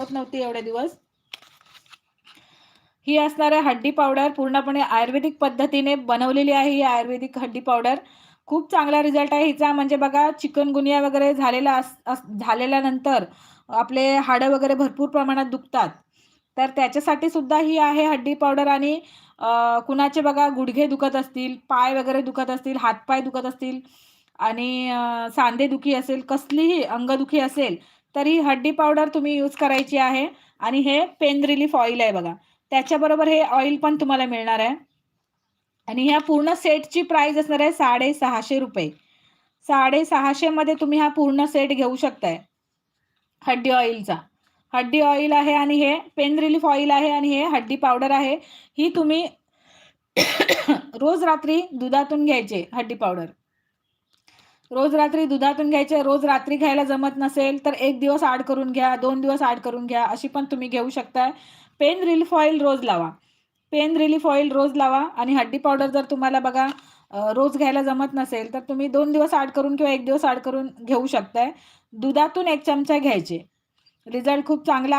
होत नव्हती एवढे दिवस. ही असणार आहे हड्डी पावडर, पूर्णपणे आयुर्वेदिक पद्धतीने बनवलेली आहे ही आयुर्वेदिक हड्डी पावडर. खूप चांगला रिझल्ट आहे हिचा. म्हणजे बघा चिकनगुनिया वगैरे झालेल्यानंतर आपले हाडं वगैरे भरपूर प्रमाणात दुखतात. तर त्याच्यासाठी सुद्धा ही आहे हड्डी पावडर. आणि कुणाचे बघा गुडघे दुखत असतील, पाय वगैरे दुखत असतील, हातपाय दुखत असतील आणि सांधेदुखी असेल, कसलीही अंगदुखी असेल, तर ही हड्डी पावडर तुम्ही यूज करायची आहे. आणि हे पेन रिलीफ ऑइल आहे बघा. त्याच्याबरोबर हे ऑइल पण तुम्हाला मिळणार आहे. आणि ह्या पूर्ण सेटची प्राइस असणार आहे ₹650. 650 मध्ये तुम्ही हा पूर्ण सेट घेऊ शकताय हड्डी ऑइलचा. हड्डी ऑइल आहे आणि हे पेन रिलीफ ऑइल आहे आणि हे हड्डी पावडर आहे. ही तुम्ही रोज रात्री दुधातून घ्यायचे हड्डी पावडर. रोज रात्री दुधातून घ्यायचे. रोज रात्री घ्यायला जमत नसेल तर 1 दिवस आड करून घ्या, 2 दिवस आड करून घ्या, अशी पण तुम्ही घेऊ शकता. पेन रिलीफ ऑइल रोज लावा. पेन रिलीफ ऑइल रोज लावा. आणि हड्डी पावडर जर तुम्हाला बघा रोज घ्यायला जमत नसेल तर तुम्ही 2 दिवस आड करून किंवा 1 दिवस आड करून घेऊ शकताय. दुधातून 1 चमचा घ्यायचे. रिझल्ट खूप चांगला